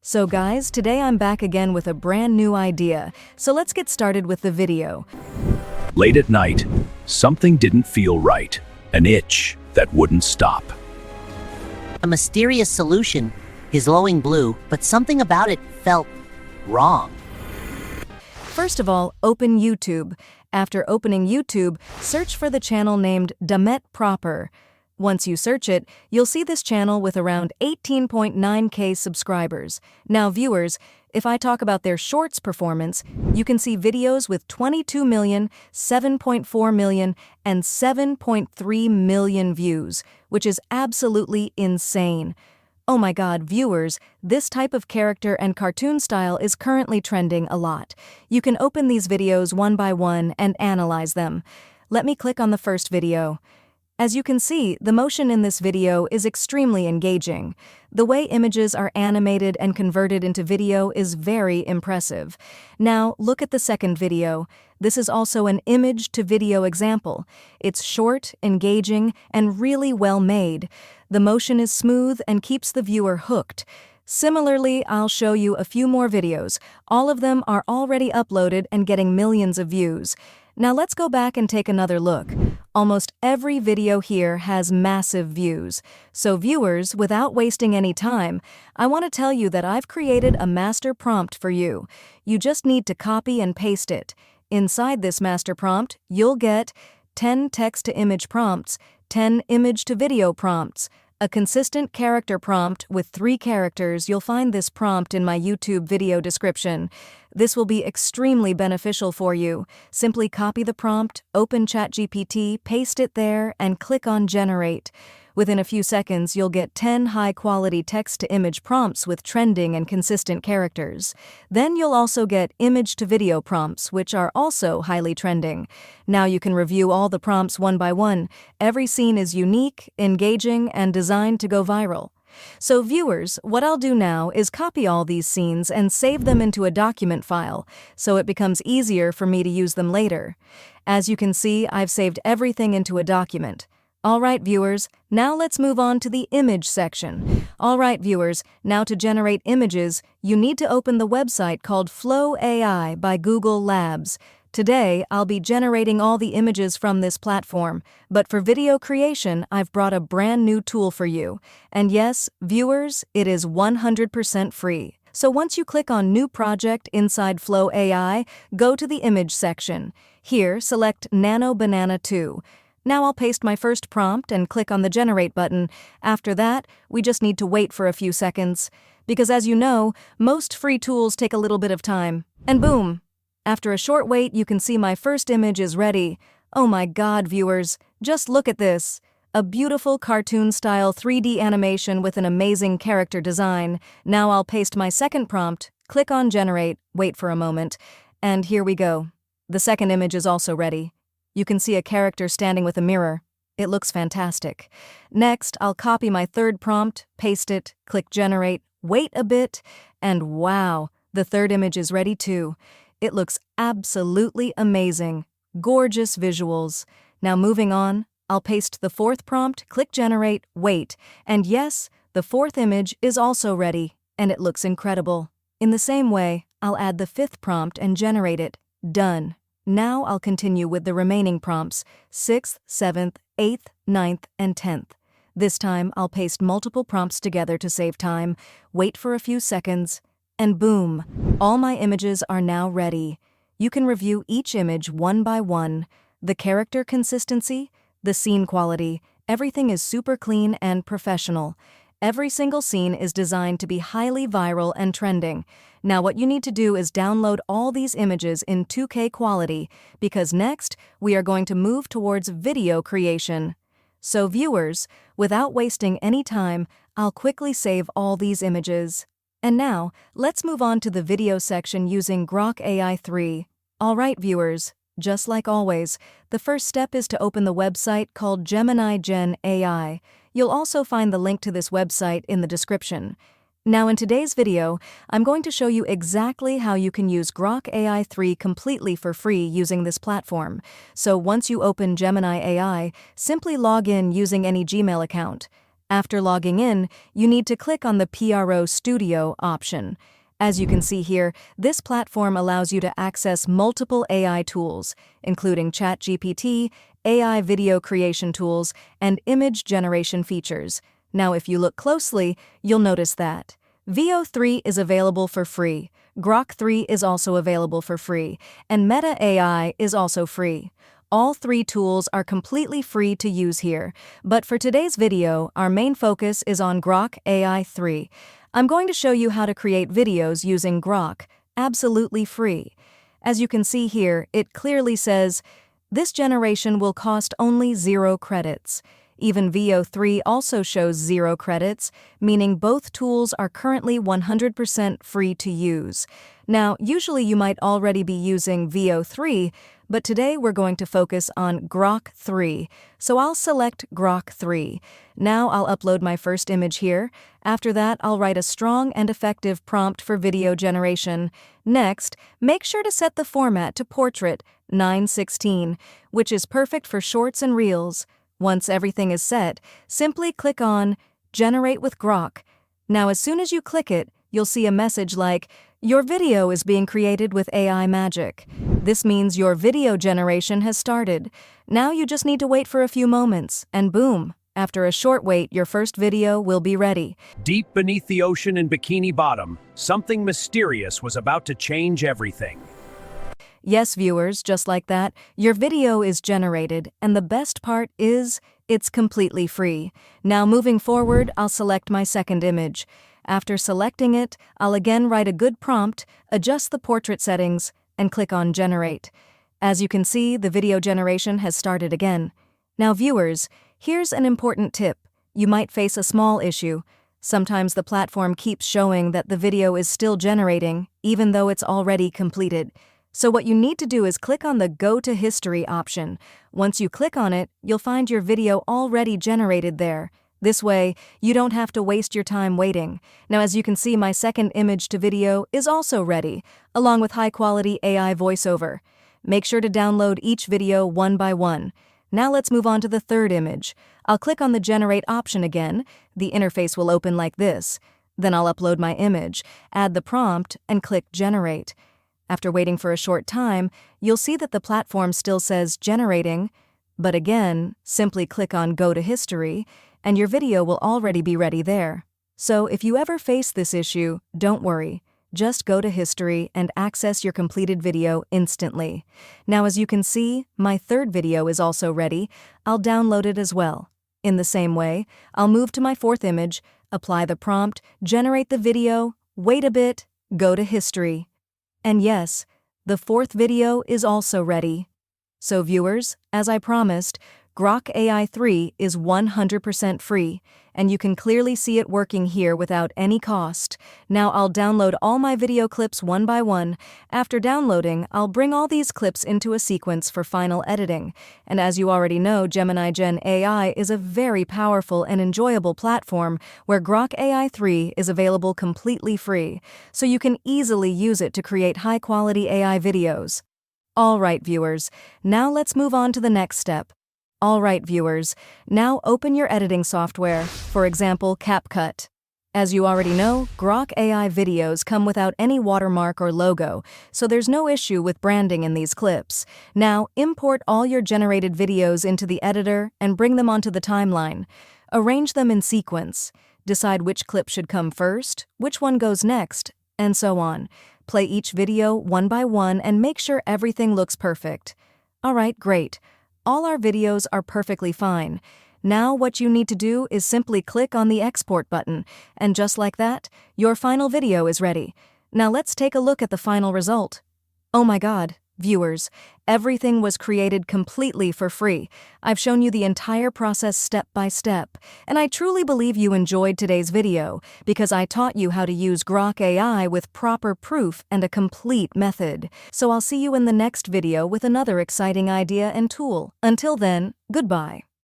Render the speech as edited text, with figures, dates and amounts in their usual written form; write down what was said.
So guys, today I'm back again with a brand new idea. So let's get started with the video. Late at night, something didn't feel right. An itch that wouldn't stop. A mysterious solution is glowing blue, but something about it felt wrong. First of all, open YouTube. After opening YouTube, search for the channel named Damet Proper. Once you search it, you'll see this channel with around 18.9K subscribers. Now viewers, if I talk about their shorts performance, you can see videos with 22 million, 7.4 million, and 7.3 million views, which is absolutely insane. Oh my god, viewers, this type of character and cartoon style is currently trending a lot. You can open these videos one by one and analyze them. Let me click on the first video. As you can see, the motion in this video is extremely engaging. The way images are animated and converted into video is very impressive. Now, look at the second video. This is also an image-to-video example. It's short, engaging, and really well made. The motion is smooth and keeps the viewer hooked. Similarly, I'll show you a few more videos. All of them are already uploaded and getting millions of views. Now let's go back and take another look. Almost every video here has massive views. So viewers, without wasting any time, I want to tell you that I've created a master prompt for you. You just need to copy and paste it. Inside this master prompt, you'll get 10 text-to-image prompts, 10 image-to-video prompts, a consistent character prompt with 3 characters. You'll find this prompt in my YouTube video description. This will be extremely beneficial for you. Simply copy the prompt, open ChatGPT, paste it there, and click on Generate. Within a few seconds, you'll get 10 high-quality text-to-image prompts with trending and consistent characters. Then you'll also get image-to-video prompts, which are also highly trending. Now you can review all the prompts one by one. Every scene is unique, engaging, and designed to go viral. So viewers, what I'll do now is copy all these scenes and save them into a document file, so it becomes easier for me to use them later. As you can see, I've saved everything into a document. Alright viewers, now let's move on to the image section. Alright viewers, now to generate images, you need to open the website called Flow AI by Google Labs. Today, I'll be generating all the images from this platform, but for video creation, I've brought a brand new tool for you. And yes, viewers, it is 100% free. So once you click on New Project inside Flow AI, go to the Image section. Here, select Nano Banana 2. Now I'll paste my first prompt and click on the Generate button. After that, we just need to wait for a few seconds. Because as you know, most free tools take a little bit of time. And boom! After a short wait, you can see my first image is ready. Oh my god, viewers, just look at this. A beautiful cartoon-style 3D animation with an amazing character design. Now I'll paste my second prompt, click on Generate, wait for a moment, and here we go. The second image is also ready. You can see a character standing with a mirror. It looks fantastic. Next, I'll copy my third prompt, paste it, click Generate, wait a bit, and wow, the third image is ready too. It looks absolutely amazing. Gorgeous visuals. Now moving on, I'll paste the fourth prompt, click Generate, wait, and yes, the fourth image is also ready, and it looks incredible. In the same way, I'll add the fifth prompt and generate it. Done. Now I'll continue with the remaining prompts, 6th, 7th, 8th, 9th, and 10th. This time, I'll paste multiple prompts together to save time, wait for a few seconds, and boom! All my images are now ready. You can review each image one by one. The character consistency, the scene quality, everything is super clean and professional. Every single scene is designed to be highly viral and trending. Now what you need to do is download all these images in 2K quality, because next we are going to move towards video creation. So viewers, without wasting any time, I'll quickly save all these images. And now, let's move on to the video section using Grok AI 3. Alright viewers, just like always, the first step is to open the website called Gemini Gen AI. You'll also find the link to this website in the description. Now in today's video, I'm going to show you exactly how you can use Grok AI 3 completely for free using this platform. So once you open Gemini AI, simply log in using any Gmail account. After logging in, you need to click on the PRO Studio option. As you can see here, this platform allows you to access multiple AI tools, including ChatGPT, AI video creation tools, and image generation features. Now, if you look closely, you'll notice that Veo 3 is available for free, Grok 3 is also available for free, and Meta AI is also free. All three tools are completely free to use here, but for today's video, our main focus is on Grok AI 3. I'm going to show you how to create videos using Grok, absolutely free. As you can see here, it clearly says, this generation will cost only 0 credits. Even Veo 3 also shows 0 credits, meaning both tools are currently 100% free to use. Now, usually you might already be using Veo 3, but today we're going to focus on Grok 3. So I'll select Grok 3. Now I'll upload my first image here. After that, I'll write a strong and effective prompt for video generation. Next, make sure to set the format to Portrait 9:16, which is perfect for shorts and reels. Once everything is set, simply click on Generate with Grok. Now, as soon as you click it, you'll see a message like, your video is being created with AI magic. This means your video generation has started. Now you just need to wait for a few moments, and boom, after a short wait, your first video will be ready. Deep beneath the ocean in Bikini Bottom, something mysterious was about to change everything. Yes, viewers, just like that, your video is generated, and the best part is, it's completely free. Now moving forward, I'll select my second image. After selecting it, I'll again write a good prompt, adjust the portrait settings, and click on Generate. As you can see, the video generation has started again. Now viewers, here's an important tip. You might face a small issue. Sometimes the platform keeps showing that the video is still generating, even though it's already completed. So what you need to do is click on the Go to History option. Once you click on it, you'll find your video already generated there. This way, you don't have to waste your time waiting. Now, as you can see, my second image to video is also ready, along with high-quality AI voiceover. Make sure to download each video one by one. Now let's move on to the third image. I'll click on the Generate option again. The interface will open like this. Then I'll upload my image, add the prompt, and click Generate. After waiting for a short time, you'll see that the platform still says Generating, but again, simply click on Go to History, and your video will already be ready there. So if you ever face this issue, don't worry. Just go to History and access your completed video instantly. Now, as you can see, my third video is also ready. I'll download it as well. In the same way, I'll move to my fourth image, apply the prompt, generate the video, wait a bit, go to History. And yes, the fourth video is also ready. So viewers, as I promised, Grok AI 3 is 100% free, and you can clearly see it working here without any cost. Now I'll download all my video clips one by one. After downloading, I'll bring all these clips into a sequence for final editing. And as you already know, Gemini Gen AI is a very powerful and enjoyable platform where Grok AI 3 is available completely free, so you can easily use it to create high-quality AI videos. All right, viewers, now let's move on to the next step. All right, viewers, now open your editing software, for example, CapCut. As you already know, Grok AI videos come without any watermark or logo, so there's no issue with branding in these clips. Now, import all your generated videos into the editor and bring them onto the timeline. Arrange them in sequence. Decide which clip should come first, which one goes next, and so on. Play each video one by one and make sure everything looks perfect. All right, great. All our videos are perfectly fine. Now what you need to do is simply click on the Export button, and just like that, your final video is ready. Now let's take a look at the final result. Oh my God, viewers, everything was created completely for free. I've shown you the entire process step by step, and I truly believe you enjoyed today's video because I taught you how to use Grok AI with proper proof and a complete method. So I'll see you in the next video with another exciting idea and tool. Until then, goodbye.